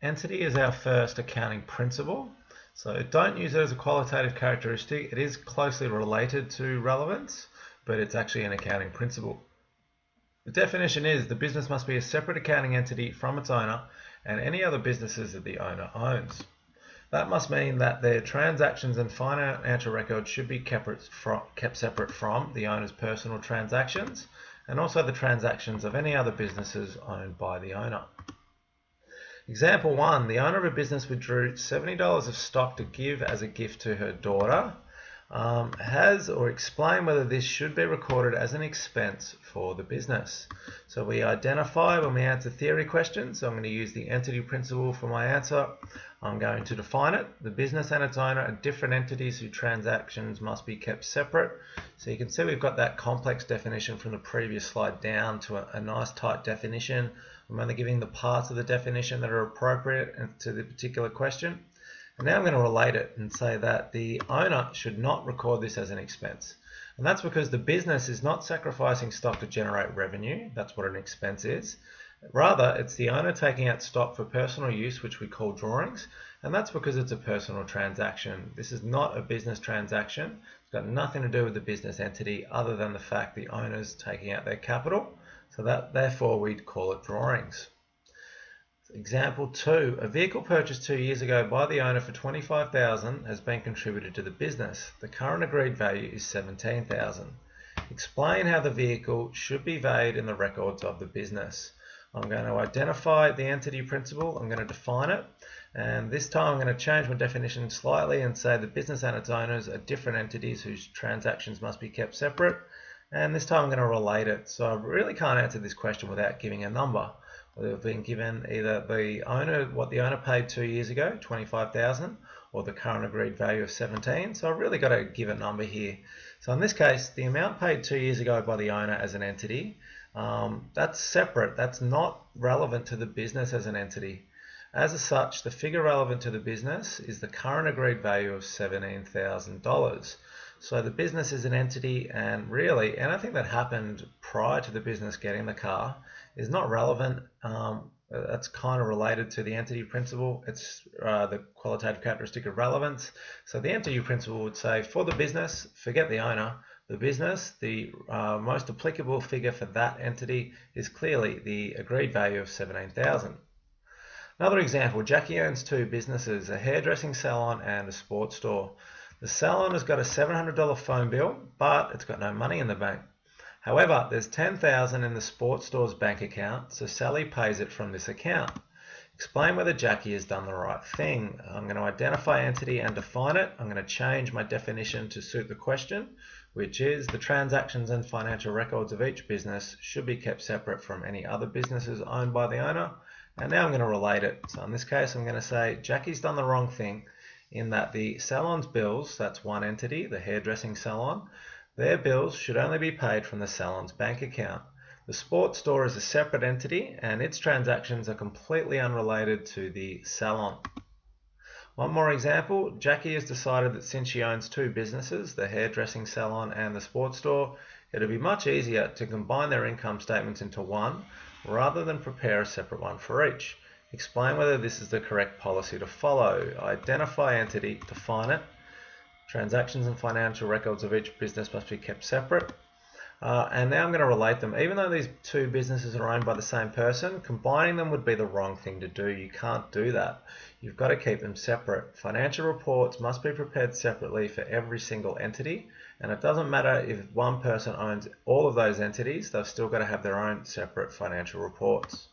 Entity is our first accounting principle. So don't use it as a qualitative characteristic. It is closely related to relevance, but it's actually an accounting principle. The definition is the business must be a separate accounting entity from its owner and any other businesses that the owner owns. That must mean that their transactions and financial records should be kept separate from the owner's personal transactions and also the transactions of any other businesses owned by the owner. Example 1, the owner of a business withdrew $70 of stock to give as a gift to her daughter. Has or explain whether this should be recorded as an expense for the business. So we identify when we answer theory questions. So I'm going to use the entity principle for my answer. I'm going to define it. The business and its owner are different entities whose transactions must be kept separate. So you can see we've got that complex definition from the previous slide down to a nice tight definition. I'm only giving the parts of the definition that are appropriate to the particular question. And now I'm going to relate it and say that the owner should not record this as an expense. And that's because the business is not sacrificing stock to generate revenue. That's what an expense is. Rather, it's the owner taking out stock for personal use, which we call drawings. And that's because it's a personal transaction. This is not a business transaction. It's got nothing to do with the business entity other than the fact the owner's taking out their capital. So therefore we'd call it drawings. Example 2, a vehicle purchased 2 years ago by the owner for $25,000 has been contributed to the business. The current agreed value is $17,000. Explain how the vehicle should be valued in the records of the business. I'm going to identify the entity principle, I'm going to define it, and this time I'm going to change my definition slightly and say the business and its owners are different entities whose transactions must be kept separate, and this time I'm going to relate it. So I really can't answer this question without giving a number. We've been given either what the owner paid 2 years ago, $25,000, or the current agreed value of $17,000. So I've really got to give a number here. So in this case, the amount paid 2 years ago by the owner as an entity, that's separate. That's not relevant to the business as an entity. As such, the figure relevant to the business is the current agreed value of $17,000. So the business is an entity, and really anything that happened prior to the business getting the car is not relevant. That's kind of related to the entity principle. It's the qualitative characteristic of relevance. So the entity principle would say for the business, forget the owner, the business, the most applicable figure for that entity is clearly the agreed value of $17,000. Another example, Jackie owns 2 businesses, a hairdressing salon and a sports store. The salon has got a $700 phone bill, but it's got no money in the bank. However, there's $10,000 in the sports store's bank account, so Sally pays it from this account. Explain whether Jackie has done the right thing. I'm going to identify entity and define it. I'm going to change my definition to suit the question, which is the transactions and financial records of each business should be kept separate from any other businesses owned by the owner. And now I'm going to relate it. So in this case, I'm going to say Jackie's done the wrong thing in that the salon's bills, that's one entity, the hairdressing salon, their bills should only be paid from the salon's bank account. The sports store is a separate entity and its transactions are completely unrelated to the salon. One more example, Jackie has decided that since she owns 2 businesses, the hairdressing salon and the sports store, it would be much easier to combine their income statements into one rather than prepare a separate one for each. Explain whether this is the correct policy to follow. Identify entity, define it. Transactions and financial records of each business must be kept separate. And now I'm going to relate them. Even though these 2 businesses are owned by the same person, combining them would be the wrong thing to do. You can't do that. You've got to keep them separate. Financial reports must be prepared separately for every single entity, and it doesn't matter if one person owns all of those entities, they've still got to have their own separate financial reports.